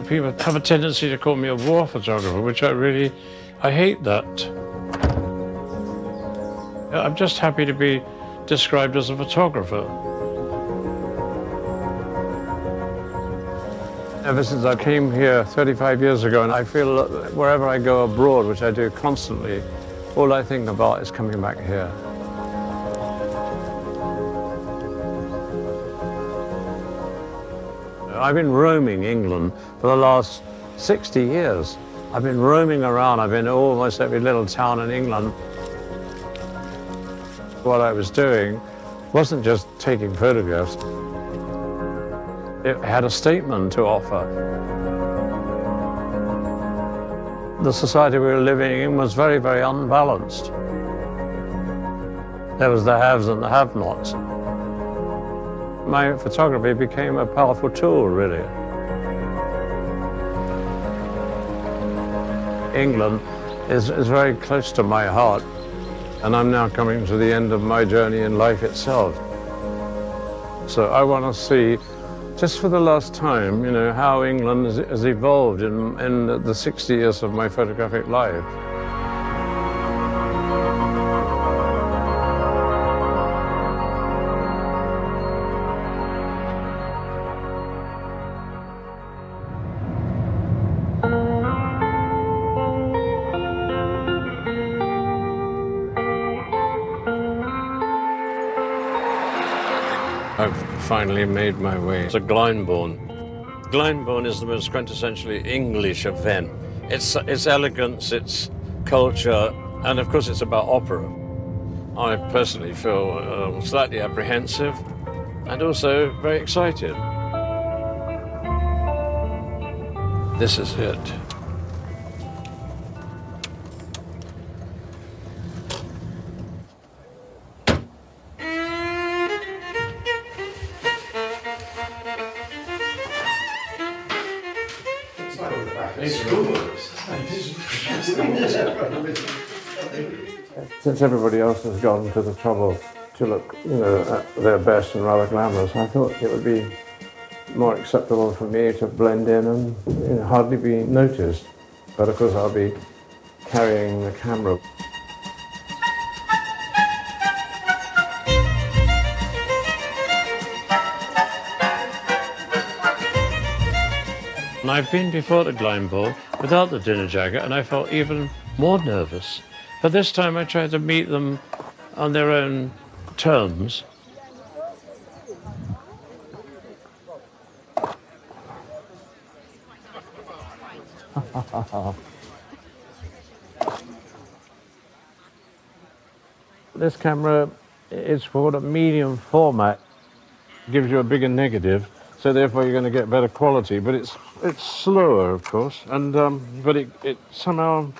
People have a tendency to call me a war photographer, which I hate that. I'm just happy to be described as a photographer. Ever since I came here 35 years ago, and I feel that wherever I go abroad, which I do constantly, all I think about is coming back here. I've been roaming England for the last 60 years. I've been roaming around. I've been to almost every little town in England. What I was doing wasn't just taking photographs. It had a statement to offer. The society we were living in was very, very unbalanced. There was the haves and the have-nots. My photography became a powerful tool, really. England is very close to my heart, and I'm now coming to the end of my journey in life itself. So I want to see, just for the last time, you know, how England has evolved in the 60 years of my photographic life. I've finally made my way to Glyndebourne. Glyndebourne is the most quintessentially English event. It's elegance, it's culture, and of course it's about opera. I personally feel slightly apprehensive and also very excited. This is it. Since everybody else has gone to the trouble to look, you know, at their best and rather glamorous, I thought it would be more acceptable for me to blend in and, you know, hardly be noticed. But of course I'll be carrying the camera. And I've been before to Glyndebourne without the dinner jacket, and I felt even more nervous. But this time I tried to meet them on their own terms. This camera is for a medium format. It gives you a bigger negative, so therefore you're going to get better quality. But it's slower, of course, and but it somehow.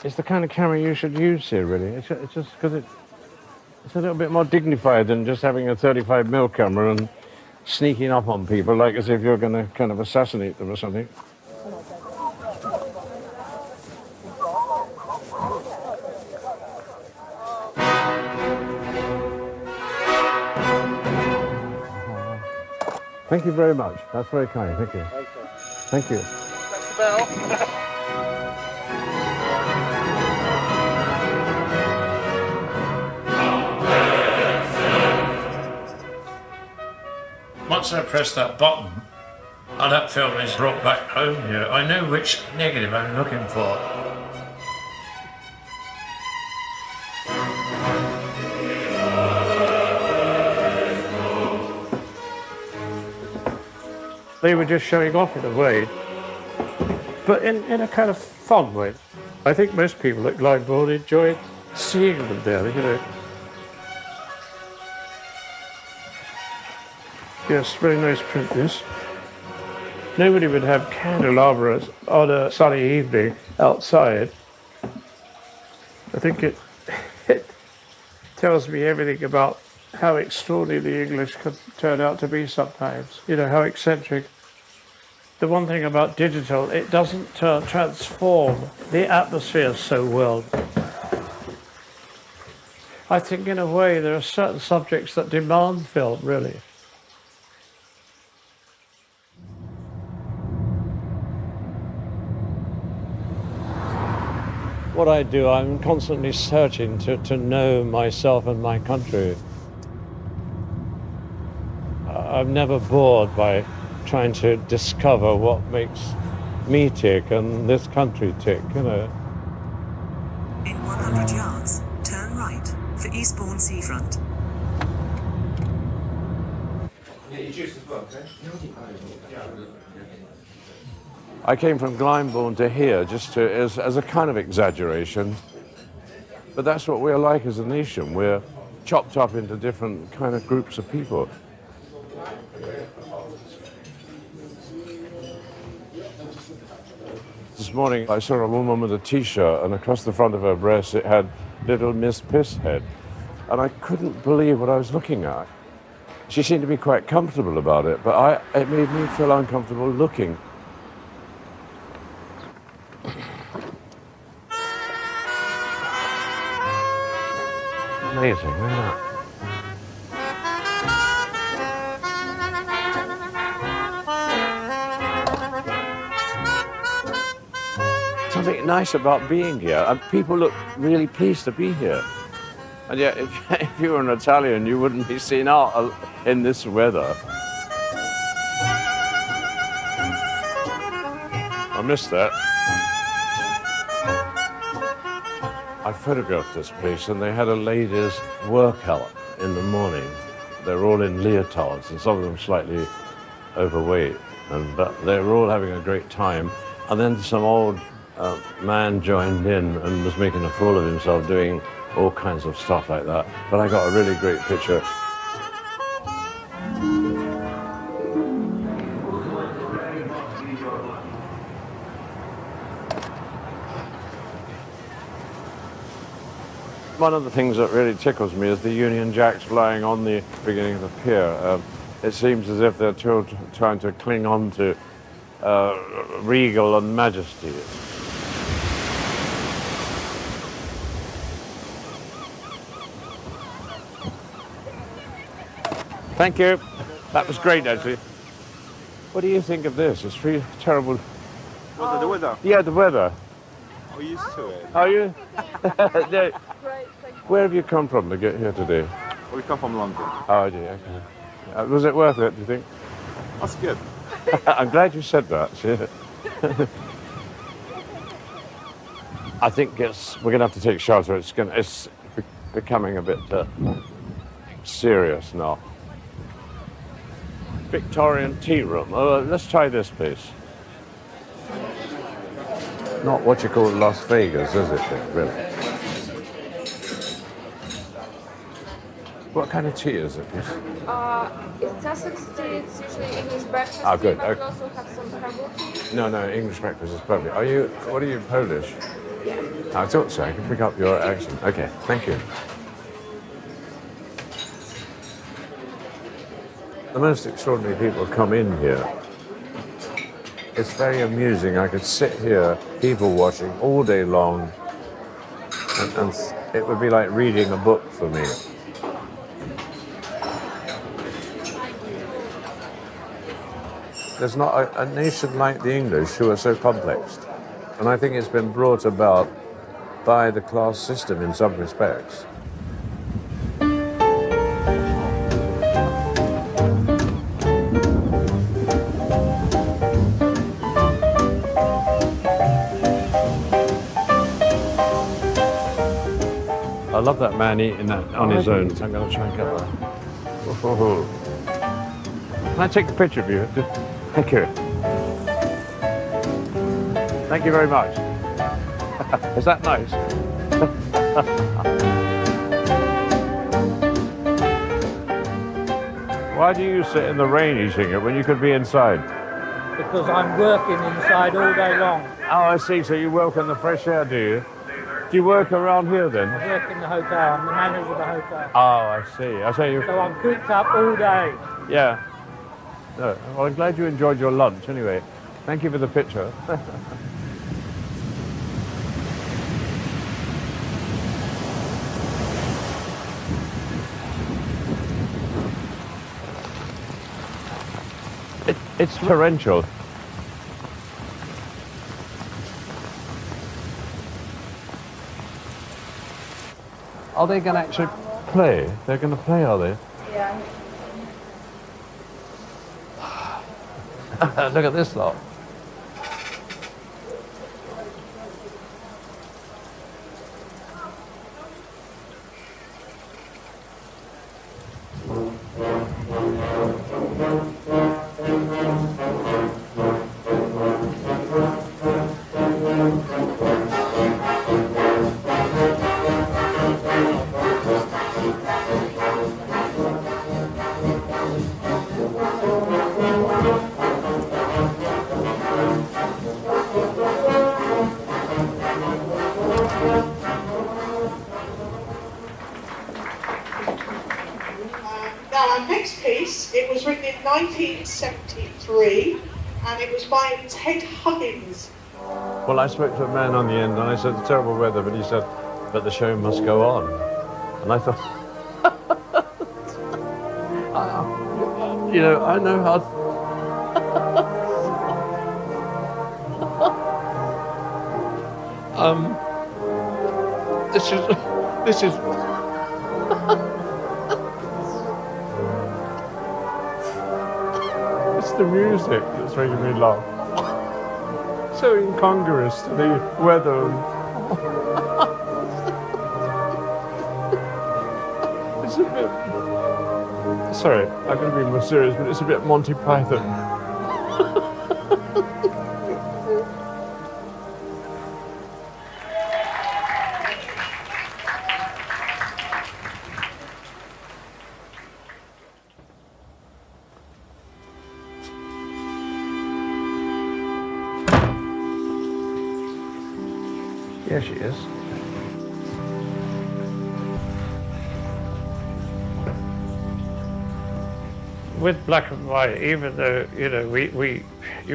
It's the kind of camera you should use here, really. It's just because it's a little bit more dignified than just having a 35mm camera and sneaking up on people, like as if you're going to kind of assassinate them or something. Thank you very much. That's very kind. Thank you. Thank you. That's the bell. Once I press that button, and that film is brought back home here, I know which negative I'm looking for. They were just showing off in a way, but in a kind of fun way. I think most people at Glyndebourne enjoyed seeing them there, you know. Yes, very nice print, this. Nobody would have candelabras on a sunny evening outside. I think it tells me everything about how extraordinary the English can turn out to be sometimes. You know, how eccentric. The one thing about digital, it doesn't transform the atmosphere so well. I think in a way there are certain subjects that demand film, really. what I do, I'm constantly searching to know myself and my country. I'm never bored by trying to discover what makes me tick and this country tick, you know. In 100 yards, turn right for Eastbourne seafront. I came from Glyndebourne to here just to, as a kind of exaggeration, but that's what we're like as a nation. We're chopped up into different kind of groups of people. This morning I saw a woman with a t-shirt, and across the front of her breast it had Little Miss Pisshead, and I couldn't believe what I was looking at. She seemed to be quite comfortable about it, but it made me feel uncomfortable looking. Amazing, isn't it? Something nice about being here, and people look really pleased to be here. And yet, if you were an Italian, you wouldn't be seen out in this weather. I missed that. I photographed this place, and they had a ladies' workout in the morning. They're all in leotards, and some of them slightly overweight, but they were all having a great time. And then some old man joined in and was making a fool of himself, doing all kinds of stuff like that. But I got a really great picture. One of the things that really tickles me is the Union Jacks flying on the beginning of the pier. It seems as if they're trying to cling on to regal and majesty. Thank you. That was great, actually. What do you think of this? It's really terrible. What, the weather? Yeah, the weather. We're used to it. Are you? No. Where have you come from to get here today? We come from London. Oh, dear. Okay. Was it worth it, do you think? That's good. I'm glad you said that. I think we're going to have to take shelter. It's becoming a bit serious now. Victorian tea room. Oh, let's try this place. Not what you call Las Vegas, is it, really? What kind of tea is it? It's Sussex tea, it's usually English breakfast Oh, good. tea, but Okay. we also have some herbal tea. No, English breakfast is perfect. What are you, Polish? Yeah. I thought so. I can pick up your accent. Okay, thank you. The most extraordinary people come in here. It's very amusing. I could sit here, people watching all day long, and it would be like reading a book for me. There's not a nation like the English who are so complex. And I think it's been brought about by the class system in some respects. I love that man eating that on his own. I'm going to try and get that. Oh. Can I take a picture of you? Thank you. Thank you very much. Is that nice? Why do you sit in the rain eating it when you could be inside? Because I'm working inside all day long. Oh, I see. So you work in the fresh air, do you? Do you work around here then? I work in the hotel. I'm the manager of the hotel. Oh, I see. I say you. So I'm cooped up all day. Yeah. No. Well, I'm glad you enjoyed your lunch anyway. Thank you for the picture. It's torrential. Are they going to actually play? They're going to play, are they? Yeah. Look at this lot. Now, our next piece, it was written in 1973, and it was by Ted Huggins. Well, I spoke to a man on the end, and I said, it's terrible weather, but he said, but the show must go on. And I thought, you know, I know how... This is... It's the music that's making me laugh. So incongruous to the weather. It's a bit... Sorry, I'm going to be more serious, but it's a bit Monty Python. Here she is. With black and white, even though, you know, you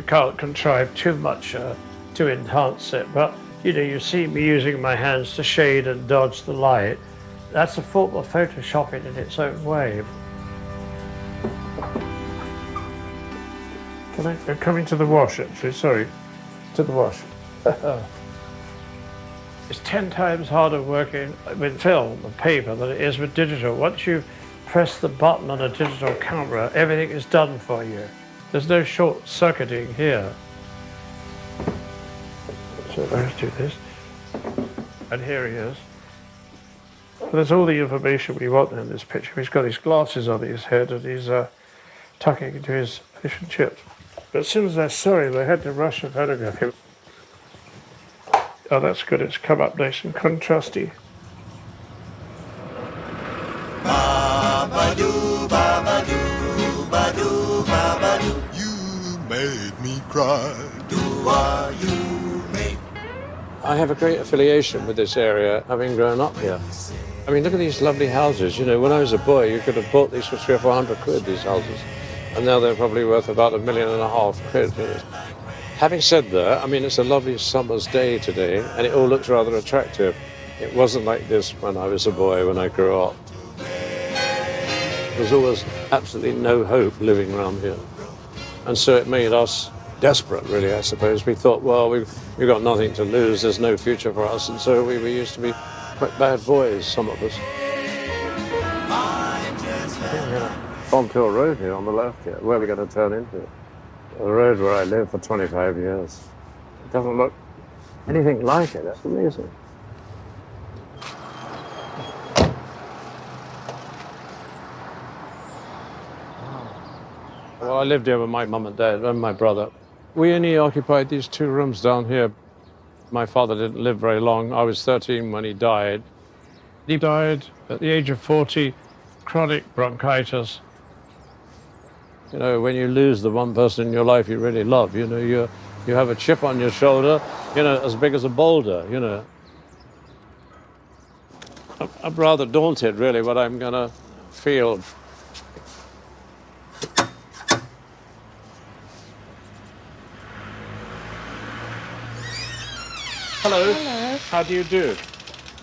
can't contrive too much to enhance it, but, you know, you see me using my hands to shade and dodge the light. That's a form of photoshopping in its own way. Can I go coming to the wash, actually? Sorry, to the wash. It's 10 times harder working with film and paper than it is with digital. Once you press the button on a digital camera, everything is done for you. There's no short-circuiting here. So let's do this. And here he is. There's all the information we want in this picture. He's got his glasses on his head and he's tucking into his fish and chips. But as soon as I saw him, I had to rush and photograph him. Oh, that's good. It's come up nice and contrasty. Babadoo, babadoo, babadoo, babadoo. You made me cry. Do are you made? I have a great affiliation with this area, having grown up here. I mean, look at these lovely houses. You know, when I was a boy, you could have bought these for 300 or 400 quid, these houses. And now they're probably worth about £1.5 million quid. You know. Having said that, I mean, it's a lovely summer's day today, and it all looks rather attractive. It wasn't like this when I was a boy, when I grew up. There was always absolutely no hope living around here. And so it made us desperate, really, I suppose. We thought, well, we've got nothing to lose, there's no future for us, and so we used to be quite bad boys, some of us. Fonthill Road here on the left here, where we're going to turn into. The road where I lived for 25 years. It doesn't look anything like it, that's amazing. Well, I lived here with my mum and dad and my brother. We only occupied these 2 rooms down here. My father didn't live very long. I was 13 when he died. He died at the age of 40, chronic bronchitis. You know, when you lose the one person in your life you really love, you know, you have a chip on your shoulder, you know, as big as a boulder, you know. I'm rather daunted, really, what I'm going to feel. Hello. Hello. How do you do?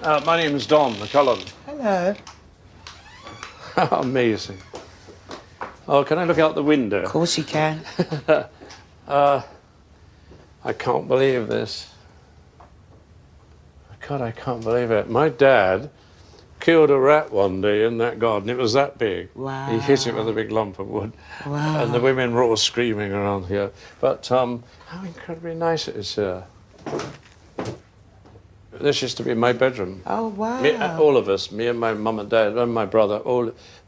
My name is Don McCullin. Hello. Amazing. Oh, can I look out the window? Of course you can. I can't believe this. God, I can't believe it. My dad killed a rat one day in that garden. It was that big. Wow. He hit it with a big lump of wood. Wow. And the women were all screaming around here. But how incredibly nice it is here. This used to be my bedroom. Oh, wow. All of us, me and my mum and dad and my brother,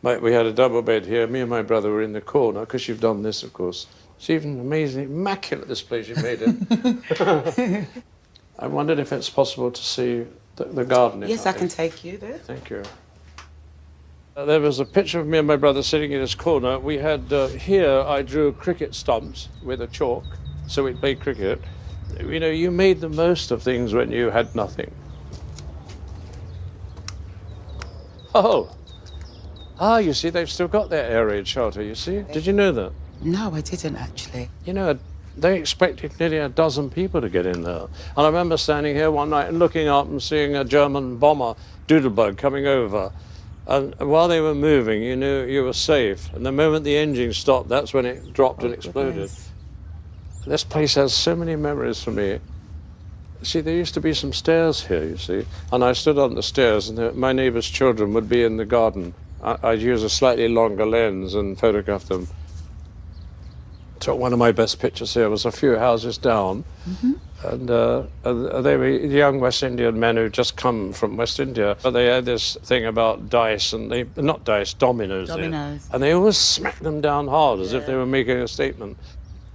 we had a double bed here. Me and my brother were in the corner, because you've done this, of course. It's even amazing, immaculate, this place you made it. I wondered if it's possible to see the garden. Yes, I can take you there. Thank you. There was a picture of me and my brother sitting in this corner. We had, here I drew cricket stumps with a chalk, so we'd play cricket. You know, you made the most of things when you had nothing. Oh! You see, they've still got their air raid shelter, you see? Did you know that? No, I didn't, actually. You know, they expected nearly a dozen people to get in there. And I remember standing here one night and looking up and seeing a German bomber, Doodlebug, coming over. And while they were moving, you knew you were safe. And the moment the engine stopped, that's when it dropped and exploded. Goodness. This place has so many memories for me. See, there used to be some stairs here, you see, and I stood on the stairs, and my neighbour's children would be in the garden. I'd use a slightly longer lens and photograph them. Took one of my best pictures here. Was a few houses down, and they were young West Indian men who'd just come from West India. But they had this thing about dice, and not dice, dominoes. Dominoes. And they always smacked them down hard as if they were making a statement.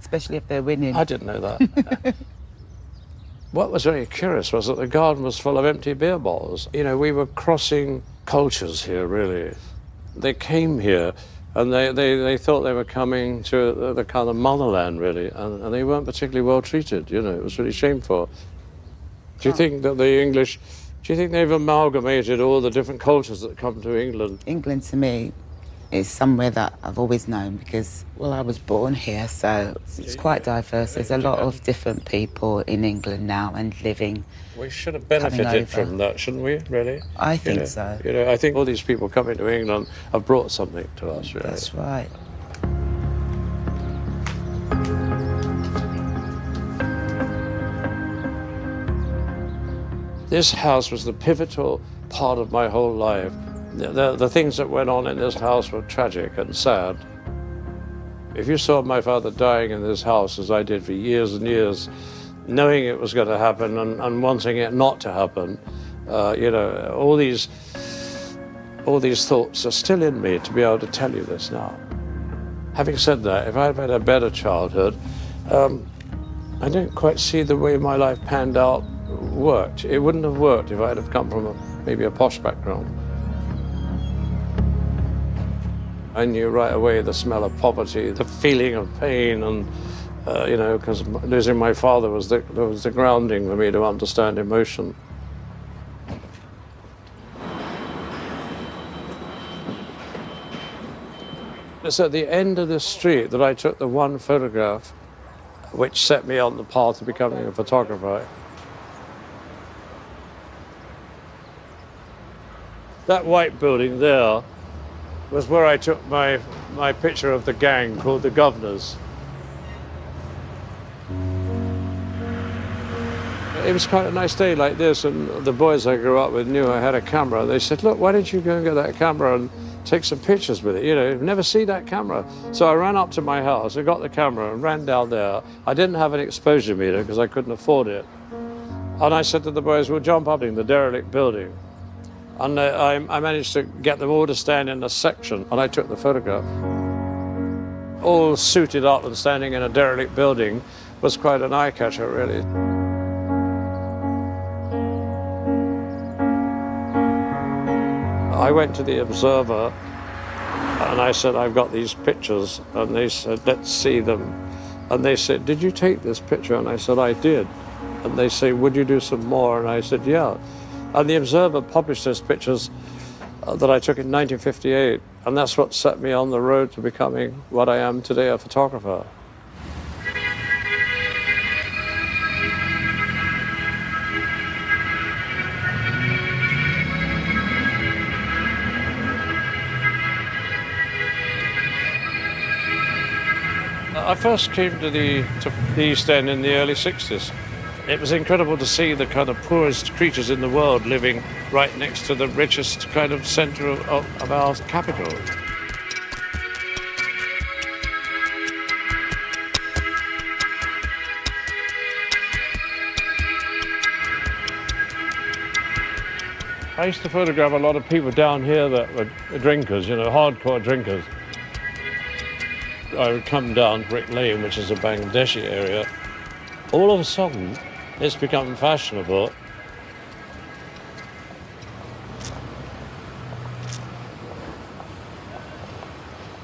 Especially if they're winning. I didn't know that. What was very curious was that the garden was full of empty beer bottles. You know, we were crossing cultures here, really. They came here, and they thought they were coming to the kind of motherland, really, and they weren't particularly well treated, you know. It was really shameful. Do you think that the English, do you think they've amalgamated all the different cultures that come to England? England, to me, is somewhere that I've always known because, well, I was born here, so it's quite diverse. There's a lot of different people in England now and living. We should have benefited from that, shouldn't we, really? I think so. You know, I think all these people coming to England have brought something to us, really. That's right. This house was the pivotal part of my whole life. The things that went on in this house were tragic and sad. If you saw my father dying in this house, as I did for years and years, knowing it was going to happen and wanting it not to happen, you know, all these thoughts are still in me to be able to tell you this now. Having said that, if I'd had a better childhood, I don't quite see the way my life panned out worked. It wouldn't have worked if I'd have come from maybe a posh background. I knew right away the smell of poverty, the feeling of pain, and you know, because losing my father was the grounding for me to understand emotion. It's at the end of this street that I took the one photograph which set me on the path to becoming a photographer. That white building there was where I took my picture of the gang called the Governors. It was quite a nice day like this, and the boys I grew up with knew I had a camera. They said, look, why don't you go and get that camera and take some pictures with it? You know, you've never seen that camera. So I ran up to my house, I got the camera and ran down there. I didn't have an exposure meter because I couldn't afford it. And I said to the boys, we'll jump up in the derelict building. And I managed to get them all to stand in a section, and I took the photograph. All suited up and standing in a derelict building was quite an eye-catcher, really. I went to the Observer, and I said, I've got these pictures, and they said, let's see them. And they said, did you take this picture? And I said, I did. And they say, would you do some more? And I said, yeah. And the Observer published those pictures that I took in 1958, and that's what set me on the road to becoming what I am today, a photographer. I first came to the East End in the early 60s. It was incredible to see the kind of poorest creatures in the world living right next to the richest kind of centre of our capital. I used to photograph a lot of people down here that were drinkers, you know, hardcore drinkers. I would come down Brick Lane, which is a Bangladeshi area. All of a sudden, it's become fashionable.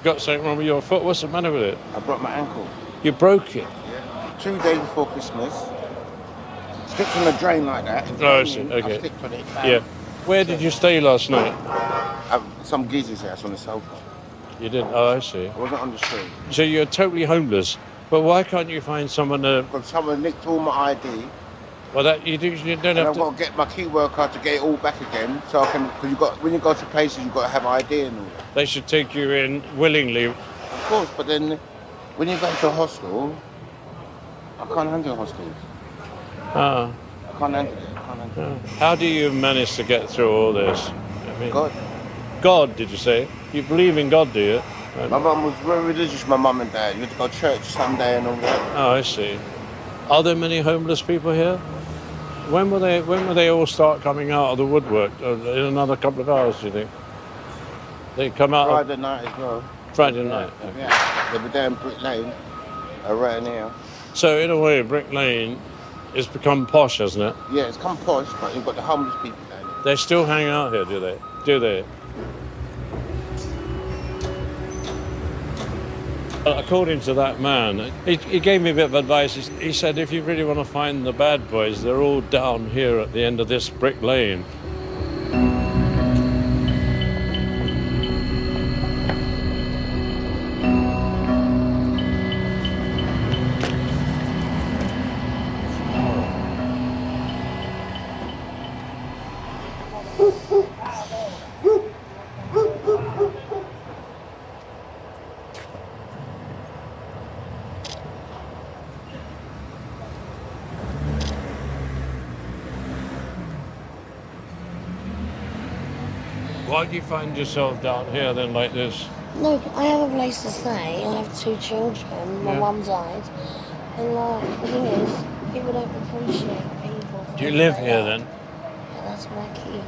Got something wrong with your foot? What's the matter with it? I broke my ankle. You broke it? Yeah. 2 days before Christmas. Slipped on the drain like that. Oh, I see. Okay. I slipped on it. Yeah. Where did you stay last night? Some geezer's house on the sofa. You didn't? Oh, I see. I wasn't on the street. So you're totally homeless. But why can't you find someone to... Because someone nicked all my ID. Well, that you don't And have I've to... got to get my key worker to get it all back again. So I can... Because when you go to places, you've got to have ID and all that. They should take you in willingly. Of course, but then when you go to a hostel, I can't handle hostels. Ah. I can't handle it. I can't handle it. How do you manage to get through all this? I mean, God. God, did you say? You believe in God, do you? My mum was very religious, my mum and dad. You had to go to church Sunday and all that. Oh, I see. Are there many homeless people here? When will they all start coming out of the woodwork? In another couple of hours, do you think? They come out Friday night as well. Friday night. Okay. Yeah. They'll be down Brick Lane, right in here. So in a way, Brick Lane has become posh, hasn't it? Yeah, it's come posh, but you've got the homeless people down there. They still hang out here, do they? Do they? According to that man, he gave me a bit of advice. He said, if you really want to find the bad boys, they're all down here at the end of this Brick Lane. Why do you find yourself down here then like this? No, I have a place to stay. I have 2 children. My mum died. And the thing is, people don't appreciate people. Do you live here then? Yeah, that's my key.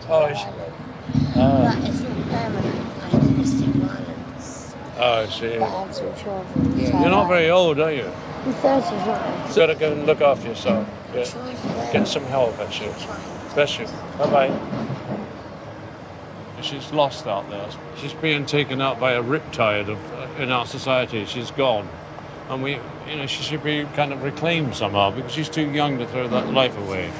Oh, Where I live. But it's not permanent. I have domestic violence. Oh, I see. But I have 2 children. Yeah. So You're not very old, are you? I'm 35. So to go and look after yourself. Yeah. Try for them. Get some help, actually. Bless you. Bye-bye. She's lost out there. She's being taken out by a riptide in our society. She's gone. And she should be kind of reclaimed somehow because she's too young to throw that life away.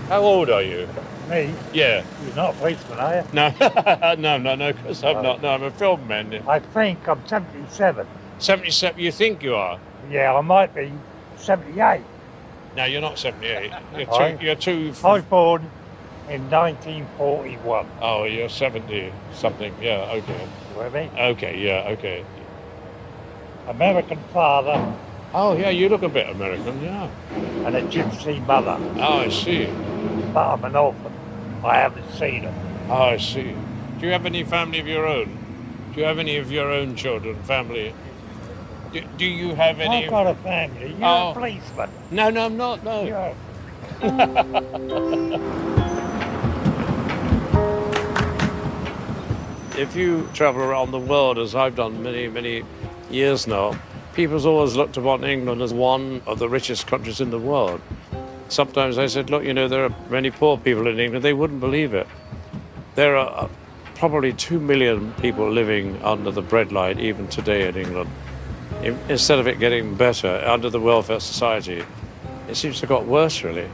How old are you? Me? Yeah. You're not a policeman, are you? No, no, because I'm not. No, I'm a film man. I think I'm 77. 77, you think you are? Yeah, I might be 78. No, you're not 78. Right. You're too... I was born in 1941. Oh, you're 70 something. Yeah, okay. With me? Okay, yeah, okay. American father. Oh, yeah, you look a bit American, yeah. And a gypsy mother. Oh, I see. But I'm an orphan. I haven't seen them. Oh, I see. Do you have any family of your own? Do you have any of your own children, family? Do you have any... I've got a family. You're a policeman. No, I'm not, no. You're... If you travel around the world, as I've done many years now, people's always looked upon England as one of the richest countries in the world. Sometimes I said, look, there are many poor people in England. They wouldn't believe it. There are probably 2 million people living under the breadline even today in England. Instead of it getting better under the welfare society, it seems to have got worse, really.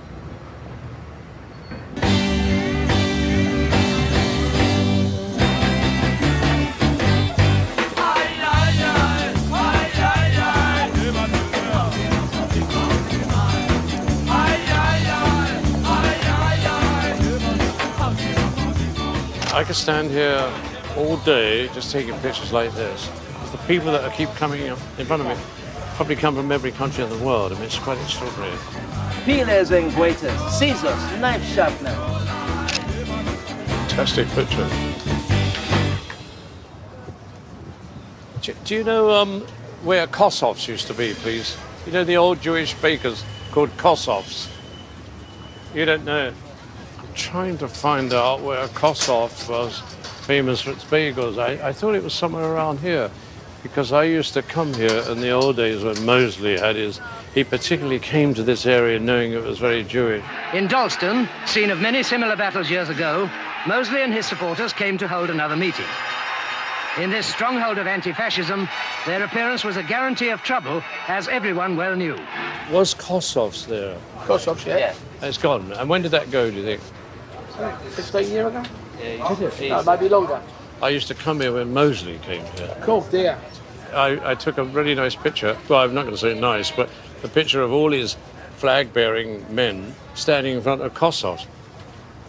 I could stand here all day just taking pictures like this. The people that keep coming up in front of me probably come from every country in the world. I mean, it's quite extraordinary. Peelers and graters, scissors, knife sharpener. Fantastic picture. Do you know where Kossoffs used to be, please? You know the old Jewish bakers called Kossoffs? You don't know? I'm trying to find out where Kossoff was famous for its bagels. I thought it was somewhere around here, because I used to come here in the old days when Mosley had his... He particularly came to this area knowing it was very Jewish. In Dalston, scene of many similar battles years ago, Mosley and his supporters came to hold another meeting. In this stronghold of anti-fascism, their appearance was a guarantee of trouble, as everyone well knew. Was Kossoffs there? Kossoffs, yeah. It's gone. And when did that go, do you think? 15 years ago? Yeah, did it? No, maybe longer. I used to come here when Mosley came here. Cool, dear. I took a really nice picture. Well, I'm not going to say nice, but a picture of all his flag-bearing men standing in front of Kossoffs.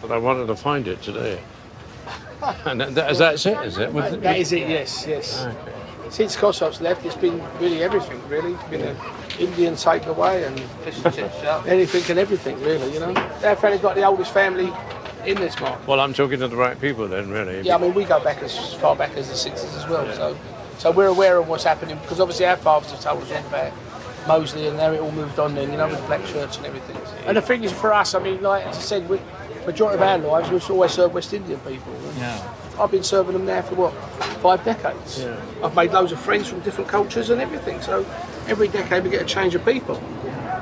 But I wanted to find it today. And that's it, is it? That is it, yes. Okay. Since Kossoffs left, it's been really everything, really. It's been an Indian taken away and anything and everything, really, you know. Our family's got the oldest family in this market. Well, I'm talking to the right people then, really. Yeah, I mean, we go back as far back as the 60s as well, yeah. So we're aware of what's happening, because obviously our fathers have told us all about Mosley and how it all moved on then, you know, with black shirts and everything. And the thing is, for us, I mean, like as I said, majority of our lives, we've always served West Indian people. Yeah. I've been serving them now for, 5 decades. Yeah. I've made loads of friends from different cultures and everything, so every decade we get a change of people.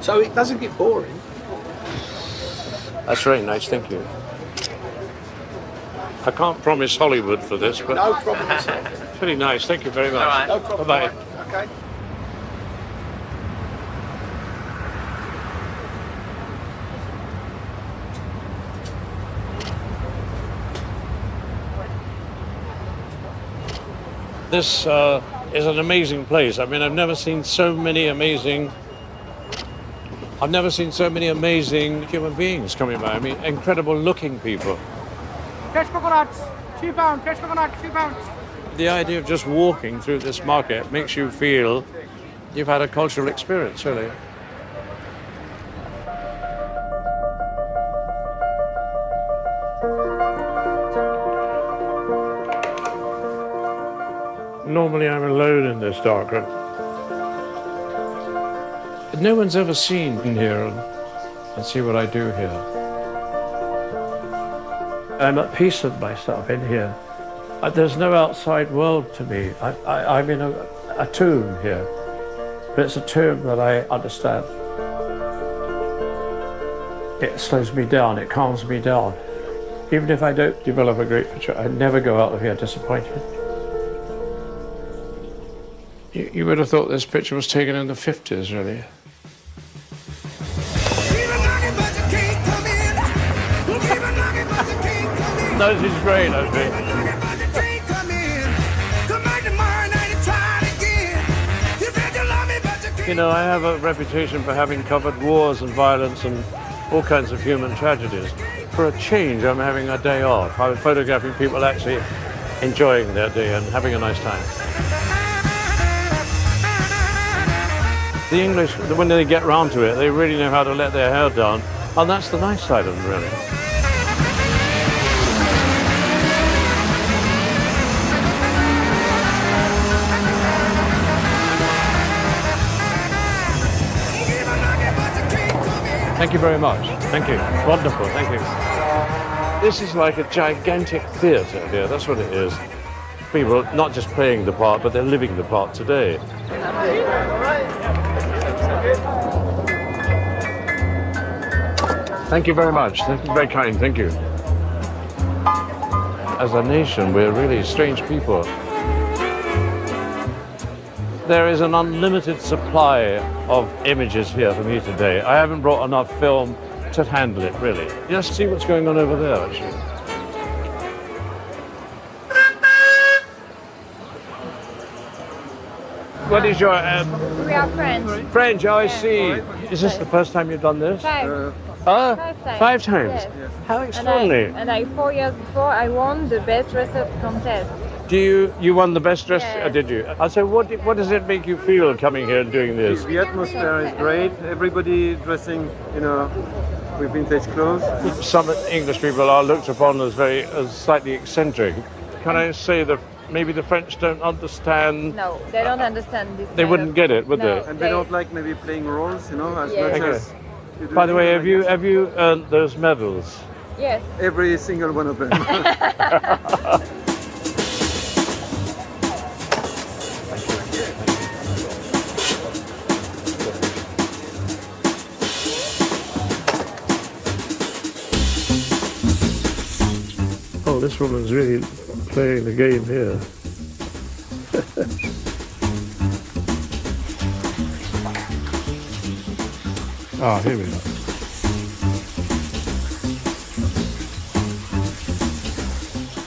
So it doesn't get boring. That's very nice, thank you. I can't promise Hollywood for this, but... No problem at all. It's really nice, thank you very much. All right. No problem. Bye-bye. Okay. This is an amazing place. I mean, I've never seen so many amazing human beings coming by. I mean, incredible looking people. Fresh coconuts, £2. Fresh coconuts, £2. The idea of just walking through this market makes you feel you've had a cultural experience, really. Normally I'm alone in this dark room. No one's ever seen in here and see what I do here. I'm at peace with myself in here. There's no outside world to me. I'm in a tomb here, but it's a tomb that I understand. It slows me down, it calms me down. Even if I don't develop a great picture, I never go out of here disappointed. You would have thought this picture was taken in the 50s, really. No, this is great, I think. You know, I have a reputation for having covered wars and violence and all kinds of human tragedies. For a change, I'm having a day off. I'm photographing people actually enjoying their day and having a nice time. The English, when they get round to it, they really know how to let their hair down, and that's the nice side of them, really. Thank you very much. Thank you. Wonderful. Thank you. This is like a gigantic theatre here. That's what it is. People not just playing the part, but they're living the part today. Thank you very much. Thank you, very kind. Thank you. As a nation, we're really strange people. There is an unlimited supply of images here for me today. I haven't brought enough film to handle it, really. Just see what's going on over there, actually. What is your... We are French. French, I see. Is this the first time you've done this? 5. 5 times? Yes. How extraordinary. And 4 years before, I won the best recipe contest. You won the best dress, did you? I said, what does it make you feel coming here and doing this? The atmosphere is great. Everybody dressing, with vintage clothes. Some English people are looked upon as slightly eccentric. Can I say that maybe the French don't understand? No, they don't understand this. They wouldn't get it, would they? And they don't like maybe playing roles, as much as. By the way, have you earned those medals? Yes. Every single one of them. Oh, this woman's really playing the game here. Ah, here we are.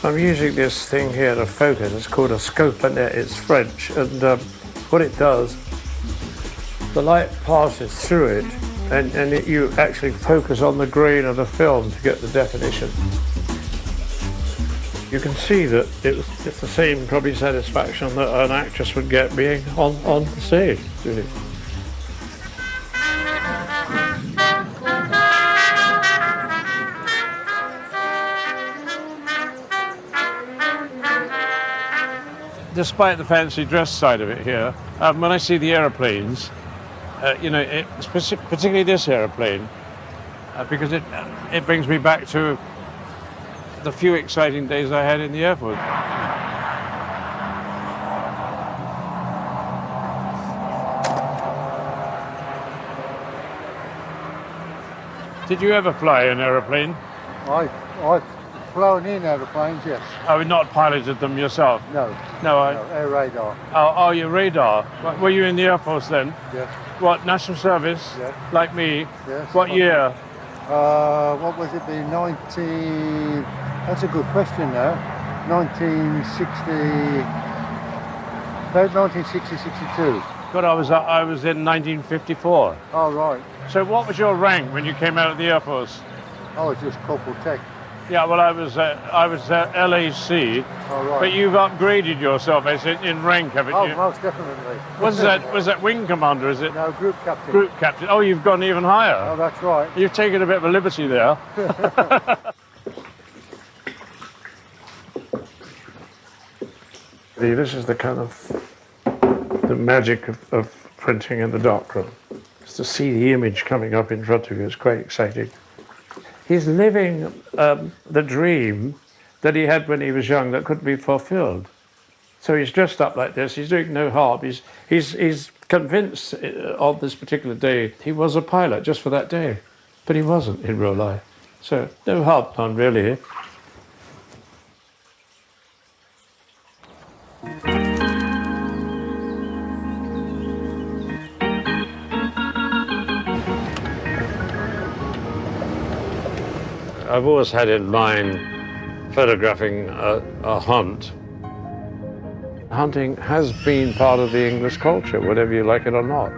I'm using this thing here to focus. It's called a scope, and it's French. And what it does, the light passes through it, and you actually focus on the grain of the film to get the definition. You can see that it's the same probably satisfaction that an actress would get being on the stage, really. Despite the fancy dress side of it here, when I see the aeroplanes, particularly this aeroplane, because it brings me back to the few exciting days I had in the Air Force. Did you ever fly an aeroplane? I've flown in aeroplanes, yes. Oh, not piloted them yourself? No. No, air radar. Oh, your radar. Were you in the Air Force then? Yes. What, national service? Yes. Like me? Yes. What year? What was it? That's a good question now. 1960, 62. God, I was in 1954. Oh, right. So what was your rank when you came out of the Air Force? I was just Corporal Tech. Yeah, well, I was LAC. Oh, right. But you've upgraded yourself in rank, haven't you? Oh, most definitely. Was that wing commander, is it? No, group captain. Group captain. Oh, you've gone even higher. Oh, that's right. You've taken a bit of a liberty there. This is the kind of the magic of printing in the darkroom. Just to see the image coming up in front of you is quite exciting. He's living the dream that he had when he was young that couldn't be fulfilled. So he's dressed up like this. He's doing no harm. He's convinced on this particular day he was a pilot just for that day, but he wasn't in real life. So no harm done, really. I've always had in mind photographing a hunt. Hunting has been part of the English culture, whether you like it or not.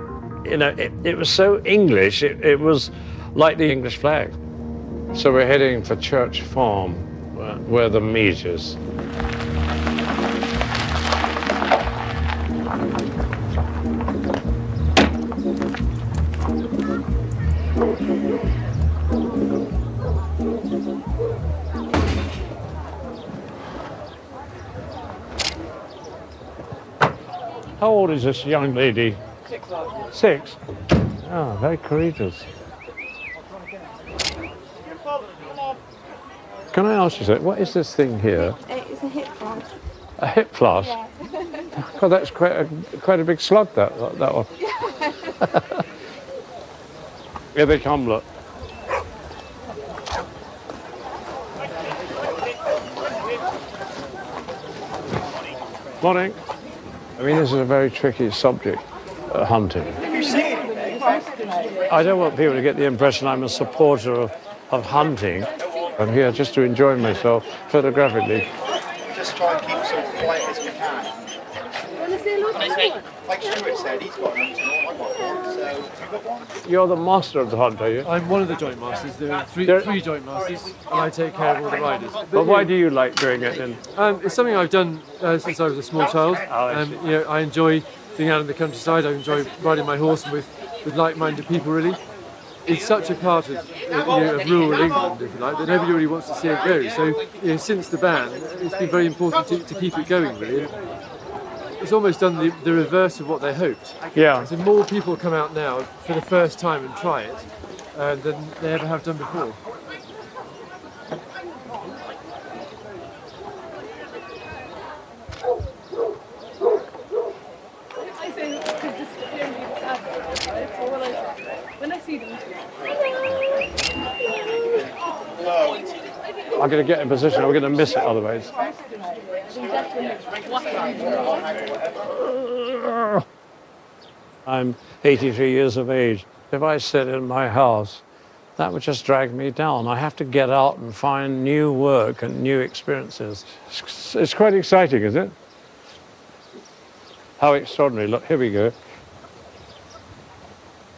It was so English, it was like the English flag. So we're heading for Church Farm, where the meet is. How old is this young lady? 6. 6? Oh, very courageous. Can I ask you something? What is this thing here? It's a hip flask. A hip flask? Yeah. God, that's quite a big slug, that one. Here they come, look. Morning. I mean, this is a very tricky subject, hunting. I don't want people to get the impression I'm a supporter of hunting. I'm here just to enjoy myself photographically. Just try and keep so quiet as we can. Like Stuart said, he's got one, I got one, so you got one? You're the master of the hunt, are you? I'm one of the joint masters. There are three joint masters, and I take care of all the riders. But why do you like doing it then? It's something I've done since I was a small child. I enjoy being out in the countryside. I enjoy riding my horse with like-minded people, really. It's such a part of, of rural England, if you like, that nobody really wants to see it go. So since the ban, it's been very important to keep it going, really. It's almost done the reverse of what they hoped. Yeah. So more people come out now for the first time and try it than they ever have done before. When I see them. I'm going to get in position, I'm going to miss it otherwise. I'm 83 years of age. If I sit in my house, that would just drag me down. I have to get out and find new work and new experiences. It's quite exciting, isn't it? How extraordinary. Look, here we go.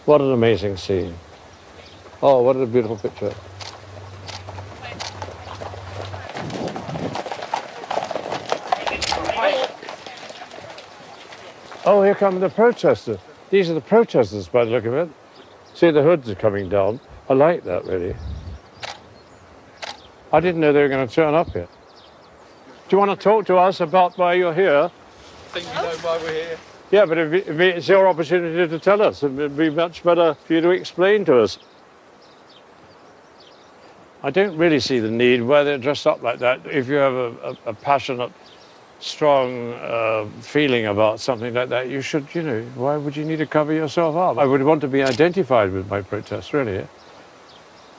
What an amazing scene. Oh, what a beautiful picture. Oh, here come the protesters. These are the protesters by the look of it. See, the hoods are coming down. I like that, really. I didn't know they were going to turn up here. Do you want to talk to us about why you're here? I think you know why we're here. Yeah, but if it's your opportunity to tell us, it would be much better for you to explain to us. I don't really see the need why they're dressed up like that. If you have a passionate, strong feeling about something like that, you should, why would you need to cover yourself up? I would want to be identified with my protests, really.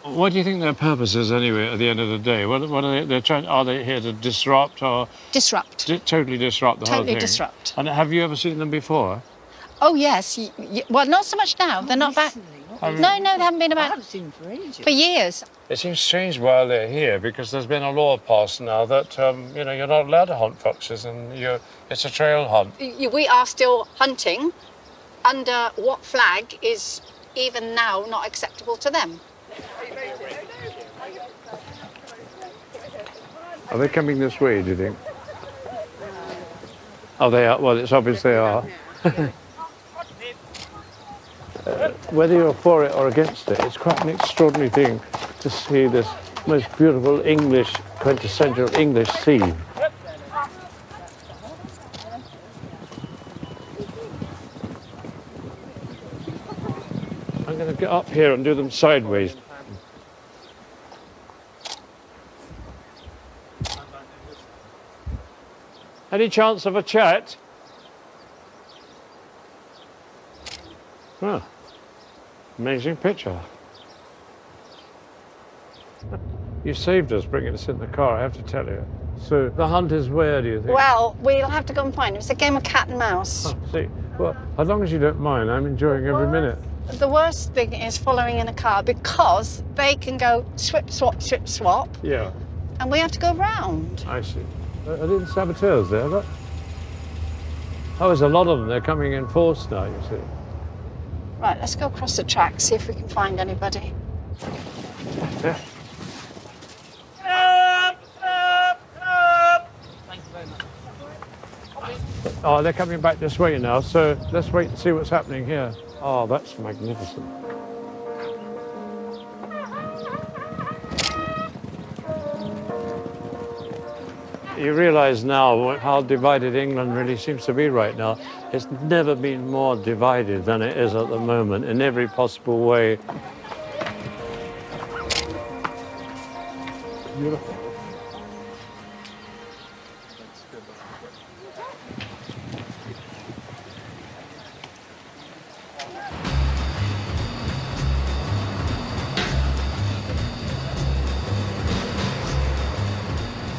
What do you think their purpose is, anyway, at the end of the day? What are they trying? Are they here to disrupt or disrupt? Totally disrupt the whole thing. Totally disrupt. And have you ever seen them before? Oh yes. Well, not so much now. They're not back. No, they haven't been about. I haven't seen them for ages. For years. It seems strange while they're here because there's been a law passed now that you're not allowed to hunt foxes and it's a trail hunt. We are still hunting under what flag is even now not acceptable to them. Are they coming this way, do you think? Oh, they are. Well, it's obvious they are. Whether you're for it or against it, it's quite an extraordinary thing to see this most beautiful English, quintessential English scene. I'm going to get up here and do them sideways. Any chance of a chat? Well, amazing picture. You saved us bringing us in the car, I have to tell you. So the hunt is where, do you think? Well, we'll have to go and find it. It's a game of cat and mouse. Oh, see, well, as long as you don't mind, I'm enjoying every minute. The worst thing is following in a car because they can go swip, swap. Yeah. And we have to go round. I see. Are there saboteurs there, look? Oh, there's a lot of them. They're coming in force now, you see. Right, let's go across the track, see if we can find anybody. Yeah. Oh, they're coming back this way now, so let's wait and see what's happening here. Oh, that's magnificent. You realise now how divided England really seems to be right now. It's never been more divided than it is at the moment in every possible way. Beautiful.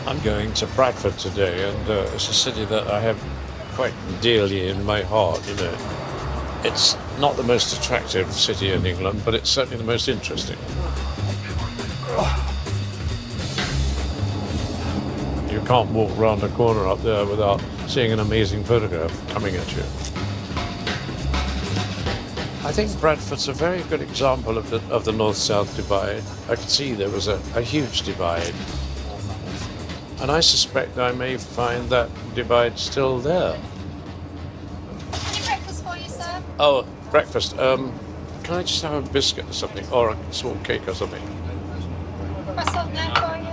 I'm going to Bradford today, and it's a city that I have quite dearly in my heart, It's not the most attractive city in England, but it's certainly the most interesting. You can't walk round a corner up there without seeing an amazing photograph coming at you. I think Bradford's a very good example of the north-south divide. I could see there was a huge divide. And I suspect I may find that divide still there. Any breakfast for you, sir? Oh, breakfast. Can I just have a biscuit or something? Or a small cake or something? Croissant there for you.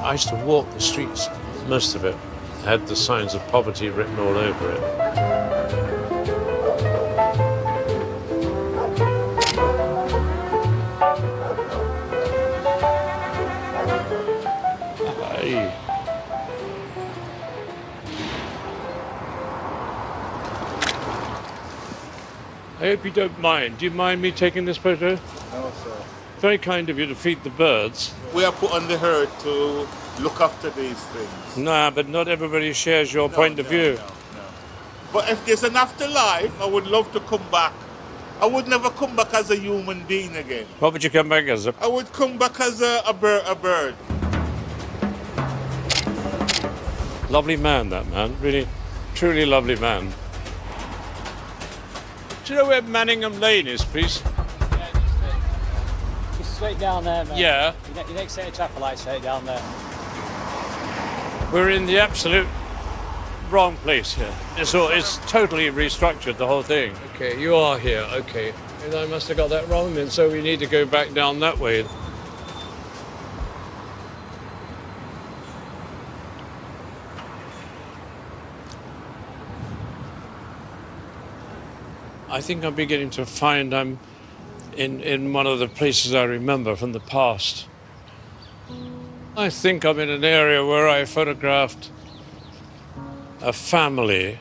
I used to walk the streets, most of it had the signs of poverty written all over it. Hey. I hope you don't mind. Do you mind me taking this photo? No, sir. Very kind of you to feed the birds. We are put on the herd to look after these things. Nah, but not everybody shares your point of view. No. But if there's an afterlife, I would love to come back. I would never come back as a human being again. What would you come back as? I would come back as a bird. Lovely man, that man. Really, truly lovely man. Do you know where Manningham Lane is, please? Just straight down there, mate. Yeah. Your next set of traffic lights straight down there. We're in the absolute wrong place here. It's totally restructured, the whole thing. Okay, you are here, okay. And I must have got that wrong then, so we need to go back down that way. I think I'm beginning to find I'm in one of the places I remember from the past. I think I'm in an area where I photographed a family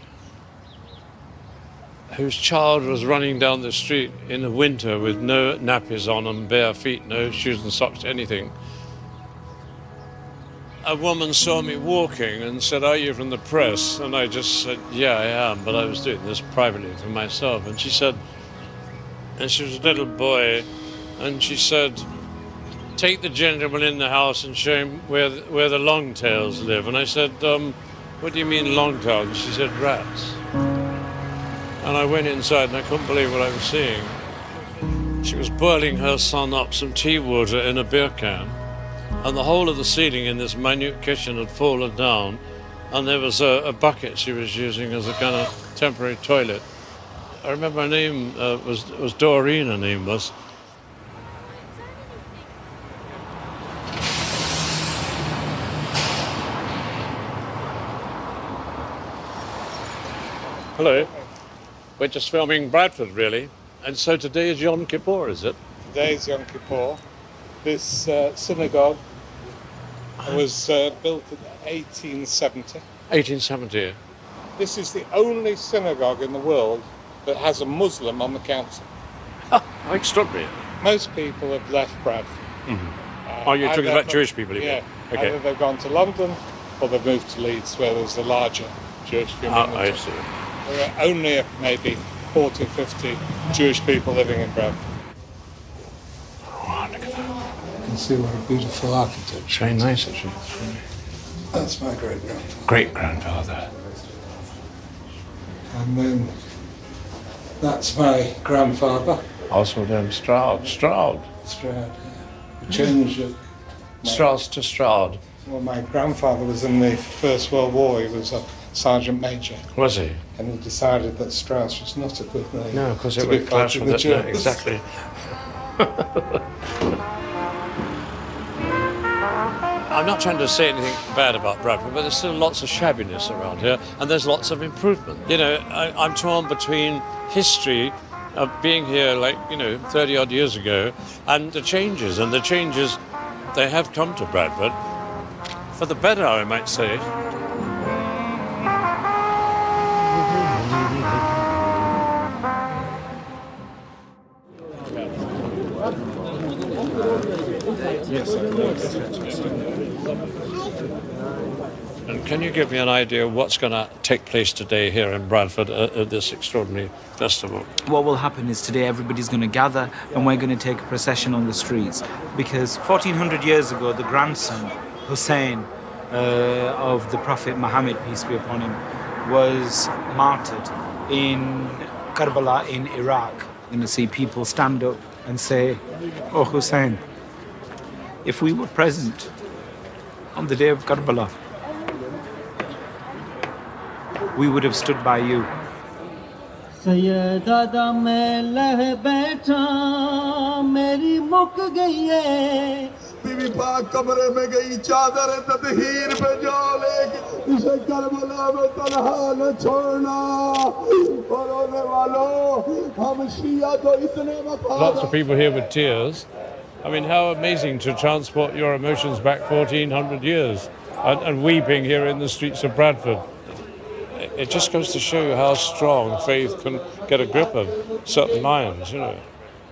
whose child was running down the street in the winter with no nappies on and bare feet, no shoes and socks, anything. A woman saw me walking and said, "Are you from the press?" And I just said, "Yeah, I am, but I was doing this privately for myself." And she said, and she was a little boy, and she said, "Take the gentleman in the house and show him where the long-tails live." And I said, "What do you mean long-tails?" And she said, "Rats." And I went inside and I couldn't believe what I was seeing. She was boiling her son up some tea water in a beer can, and the whole of the ceiling in this minute kitchen had fallen down, and there was a bucket she was using as a kind of temporary toilet. I remember her name was Doreen, her name was. Hello. We're just filming Bradford, really. And so today is Yom Kippur, is it? Today is Yom Kippur. This synagogue was built in 1870. 1870. This is the only synagogue in the world that has a Muslim on the council. Oh, extraordinary. Most people have left Bradford. Mm-hmm. You're talking about Jewish people, you mean? Yeah. Okay. Either they've gone to London or they've moved to Leeds, where there's a larger Jewish community. I see. There are only maybe 40 or 50 Jewish people living in Bradford. Oh, look at that. You can see what a beautiful architecture. It's very nice, actually. That's my great-grandfather. Great-grandfather. And then that's my grandfather. Also then Stroud. Stroud, yeah. We changed it. Stroud to Stroud. Well, my grandfather was in the First World War. He was a sergeant major. Was he? And he decided that Strauss was not a good name. No, of course it to would be clash part with of it. the No, Germans. exactly. I'm not trying to say anything bad about Bradford, but there's still lots of shabbiness around here, and there's lots of improvement. You know, I'm torn between history of being here, 30-odd years ago, and the changes. And the changes, they have come to Bradford. For the better, I might say. And can you give me an idea of what's going to take place today here in Bradford at this extraordinary festival? What will happen is today everybody's going to gather and we're going to take a procession on the streets, because 1400 years ago the grandson, Hussein, of the Prophet Muhammad, peace be upon him, was martyred in Karbala in Iraq. You're going to see people stand up and say, "Oh Hussein, if we were present on the day of Karbala, we would have stood by you." बीवी पाक कमरे में गई चादर तदहीर पे जो लेके इसे करबला में तन्हा न छोड़ना और रोने वालों हम शिया तो इतने Lots of people here with tears. I mean, how amazing to transport your emotions back 1400 years and weeping here in the streets of Bradford. It just goes to show you how strong faith can get a grip of certain minds, you know.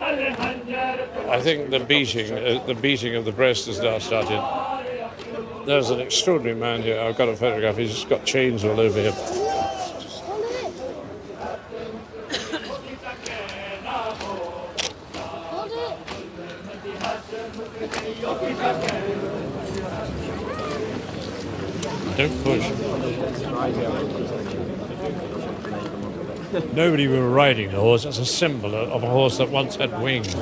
I think the beating of the breast has now started. There's an extraordinary man here. I've got a photograph. He's just got chains all over him. Don't push. Nobody were riding the horse. It's a symbol of a horse that once had wings.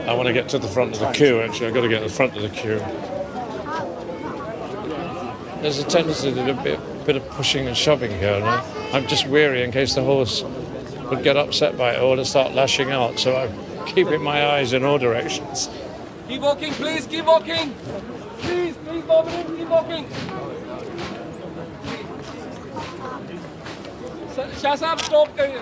I want to get to the front of the queue, actually. I've got to get to the front of the queue. There's a tendency to do a bit of pushing and shoving here, and I'm just weary in case the horse would get upset by it or to start lashing out, so I'm keeping my eyes in all directions. Keep walking, please, keep walking. Please, keep walking. Shah Sahab, stop kariye.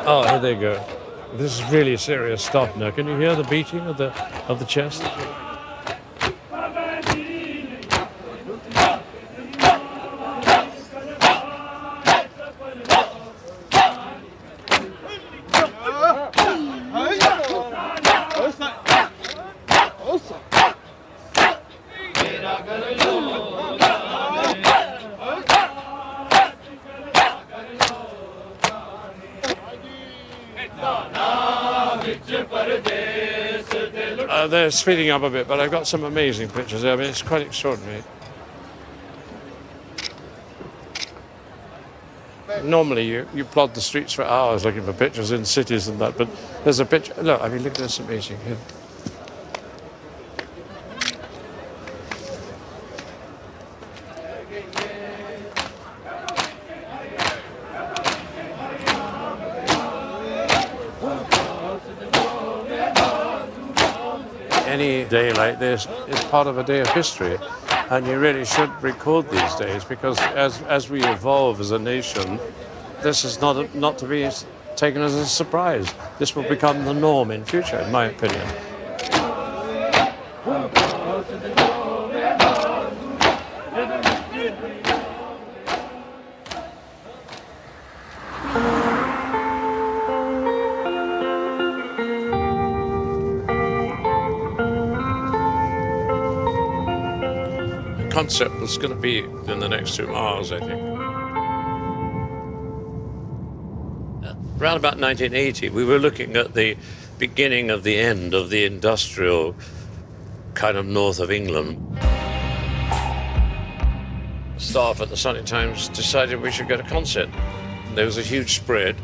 Oh, here they go. This is really serious stuff now. Can you hear the beating of the chest? They're speeding up a bit, but I've got some amazing pictures there. I mean, it's quite extraordinary. Normally, you plod the streets for hours looking for pictures in cities and that, but there's a picture. Look, I mean, look at this amazing here. Any day like this is part of a day of history, and you really should record these days, because as we evolve as a nation, this is not to be taken as a surprise. This will become the norm in future, in my opinion. Consett was going to be in the next 2 miles, I think. Around about 1980, we were looking at the beginning of the end of the industrial kind of north of England. Staff at the Sunday Times decided we should go to Consett. There was a huge spread.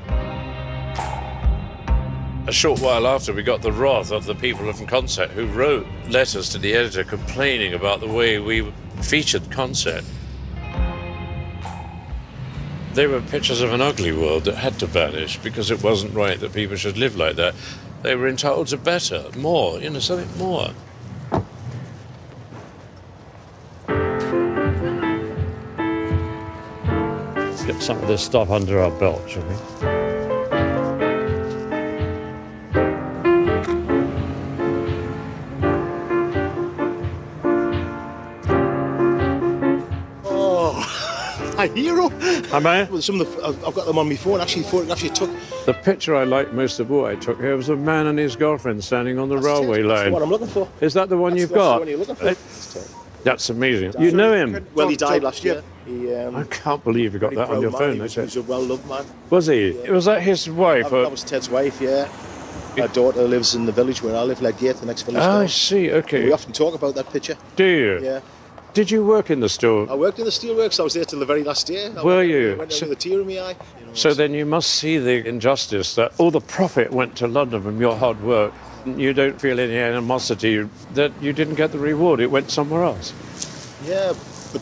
A short while after, we got the wrath of the people from Consett, who wrote letters to the editor complaining about the way we featured Consett. They were pictures of an ugly world that had to vanish because it wasn't right that people should live like that. They were entitled to better, more, something more. Let's get some of this stuff under our belt, shall we? my hero. Am I? Well, I've got them on my phone, actually, photographs you took. The picture I liked most of all I took here was a man and his girlfriend standing on the railway line. That's the one I'm looking for. Is that the one you've got? That's the one you're looking for. That's amazing. You know him? Well, he died last year. I can't believe you got that on your phone. He was a well-loved man. Was he? Yeah. Was that his wife? That was Ted's wife, yeah. Our daughter lives in the village where I live, Ledgate, the next village down. I see, okay. We often talk about that picture. Do you? Yeah. Did you work in the store? I worked in the steelworks. I was there till the very last year. Were you? I went there with a tear in my eye. So then you must see the injustice that all the profit went to London from your hard work. You don't feel any animosity that you didn't get the reward. It went somewhere else. Yeah, but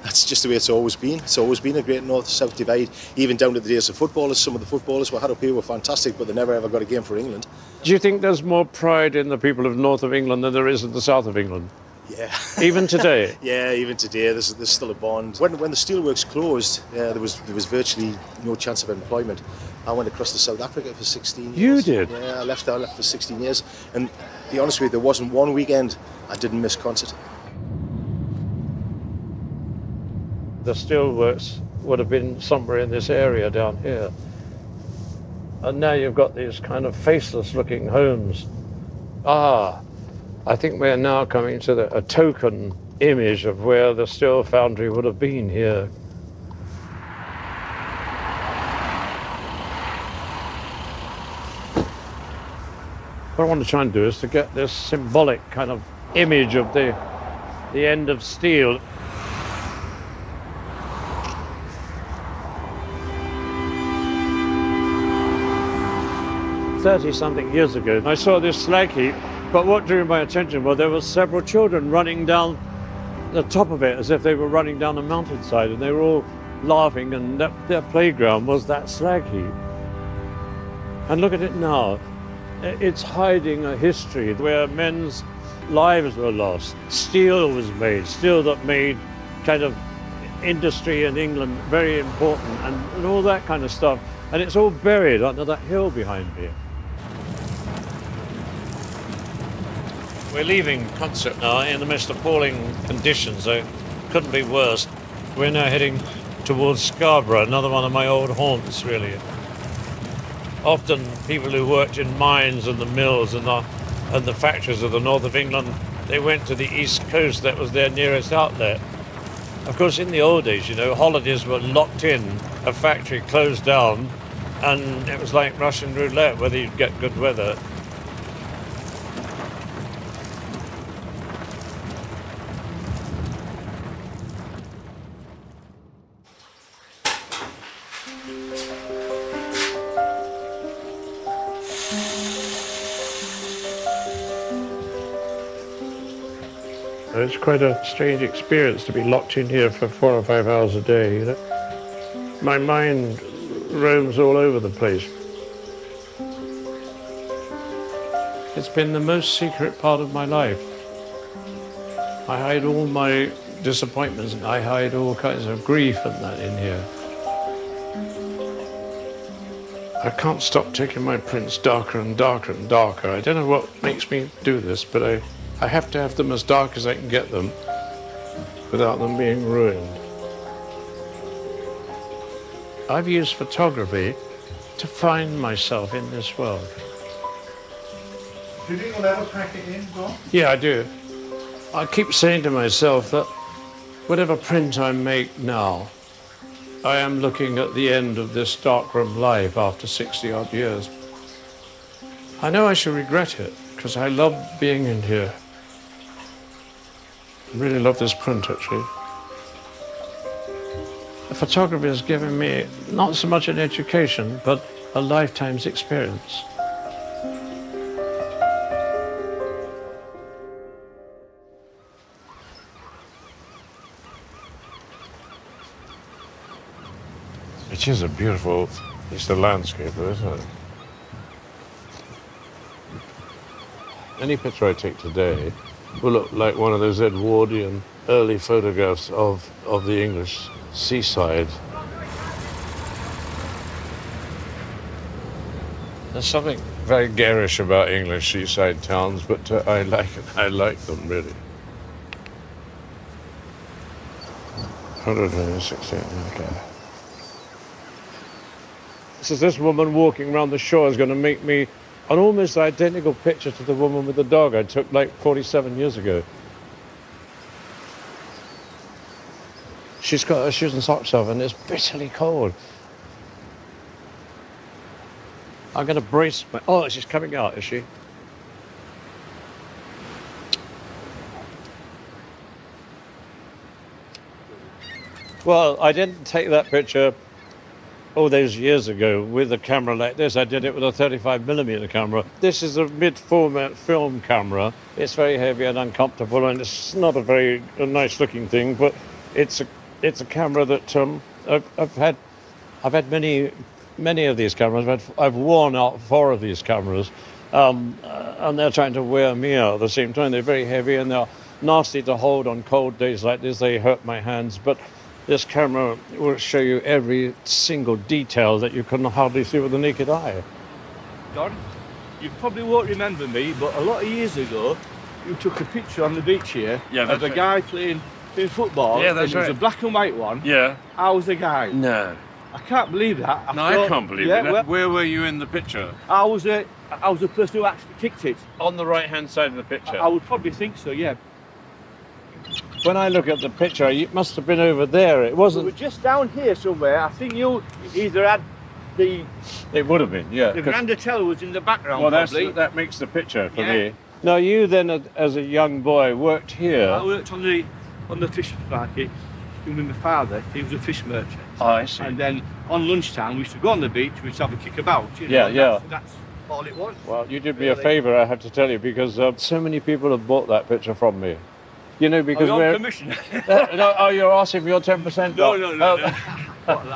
that's just the way it's always been. It's always been a great north-south divide, even down to the days of footballers. Some of the footballers we had up here were fantastic, but they never ever got a game for England. Do you think there's more pride in the people of north of England than there is in the south of England? Yeah. Even today? Yeah, even today, there's still a bond. When the steelworks closed, there was virtually no chance of employment. I went across to South Africa for 16 years. You did? Yeah, I left for 16 years. And to be honest with you, there wasn't one weekend I didn't miss Consett. The steelworks would have been somewhere in this area down here. And now you've got these kind of faceless looking homes. I think we're now coming to a token image of where the steel foundry would have been here. What I want to try and do is to get this symbolic kind of image of the end of steel. "30-something years ago, I saw this slag heap, but what drew my attention was there were several children running down the top of it as if they were running down a mountainside, and they were all laughing, and their playground was that slag heap. And look at it now. It's hiding a history where men's lives were lost. Steel was made, steel that made kind of industry in England very important, and all that kind of stuff. And it's all buried under that hill behind me. We're leaving Consett now in the most appalling conditions. It couldn't be worse. We're now heading towards Scarborough, another one of my old haunts, really. Often people who worked in mines and the mills and the factories of the north of England, they went to the east coast. That was their nearest outlet. Of course, in the old days, you know, holidays were locked in. A factory closed down, and it was like Russian roulette, whether you'd get good weather. It's quite a strange experience to be locked in here for 4 or 5 hours a day, you know. My mind roams all over the place. It's been the most secret part of my life. I hide all my disappointments, and I hide all kinds of grief and that in here. I can't stop taking my prints darker and darker and darker. I don't know what makes me do this, but I have to have them as dark as I can get them without them being ruined. I've used photography to find myself in this world. Do you think you'll ever pack it in, Don? Yeah, I do. I keep saying to myself that whatever print I make now, I am looking at the end of this darkroom life after 60-odd years. I know I shall regret it, because I love being in here. I really love this print, actually. The photography has given me not so much an education, but a lifetime's experience. It is a beautiful piece of landscape, isn't it? Any picture I take today will look like one of those Edwardian early photographs of the English seaside. There's something very garish about English seaside towns, but I like them, really. 160, okay. So this woman walking around the shore is going to make me an almost identical picture to the woman with the dog I took like 47 years ago. She's got her shoes and socks off and it's bitterly cold. I'm going to brace my... Oh, she's coming out, is she? Well, I didn't take that picture all those years ago with a camera like this. I did it with a 35mm camera. This is a mid-format film camera. It's very heavy and uncomfortable, and it's not a very nice-looking thing, but it's a camera that I've had many of these cameras. I've worn out 4 of these cameras, and they're trying to wear me out at the same time. They're very heavy and they're nasty to hold on cold days like this. They hurt my hands, but this camera will show you every single detail that you can hardly see with the naked eye. Don, you probably won't remember me, but a lot of years ago, you took a picture on the beach here of a guy playing football. Yeah, that's and it was right. a black and white one. Yeah. I was the guy. No. I can't believe that. I can't believe it. Where were you in the picture? I was the person who actually kicked it. On the right-hand side of the picture? I would probably think so, yeah. When I look at the picture, it must have been over there. It wasn't... We were just down here somewhere. I think you either had the... It would have been, yeah. The Grand Hotel was in the background, well, probably. that makes the picture for me. Now, you then, as a young boy, worked here. I worked on the fish market with my father. He was a fish merchant. Oh, I see. And then on lunchtime, we used to go on the beach, we used to have a kick about. You know, That's all it was. Well, you did me a favour, I have to tell you, because so many people have bought that picture from me. You know, because we're... commission. No, oh, you're asking for your 10%? No.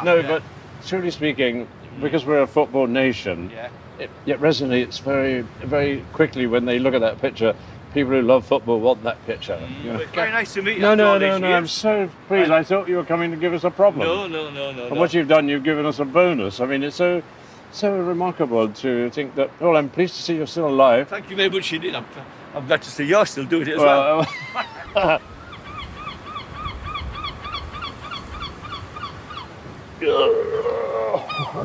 No, but truly speaking, because we're a football nation, it resonates very, very quickly when they look at that picture. People who love football want that picture. You know? It's very nice to meet you. No, I'm so pleased. I thought you were coming to give us a problem. No. And what you've done, you've given us a bonus. I mean, it's so remarkable to think that, well, I'm pleased to see you're still alive. Thank you very much indeed. I'm glad to see you're still doing it as well.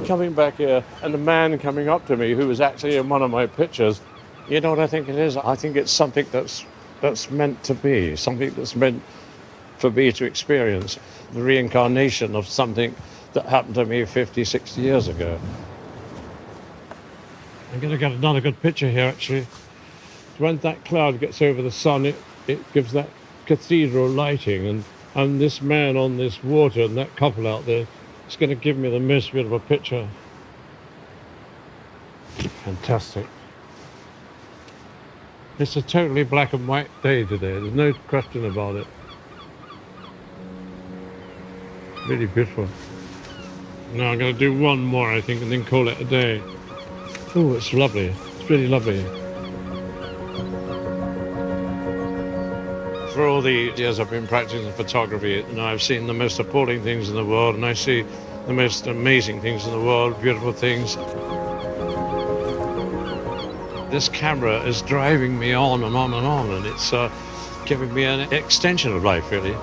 Coming back here, and the man coming up to me who was actually in one of my pictures, you know what I think it is? I think it's something that's meant to be, something that's meant for me to experience, the reincarnation of something that happened to me 50, 60 years ago. I'm going to get another good picture here, actually. When that cloud gets over the sun, it gives that cathedral lighting, and this man on this water and that couple out there, it's going to give me the most beautiful picture. Fantastic. It's a totally black and white day today. There's no question about it. Really beautiful. Now I'm going to do one more, I think, and then call it a day. Oh, it's lovely. It's really lovely. For all the years I've been practicing photography, I've seen the most appalling things in the world, and I see the most amazing things in the world, beautiful things. This camera is driving me on and on and on, and it's giving me an extension of life, really.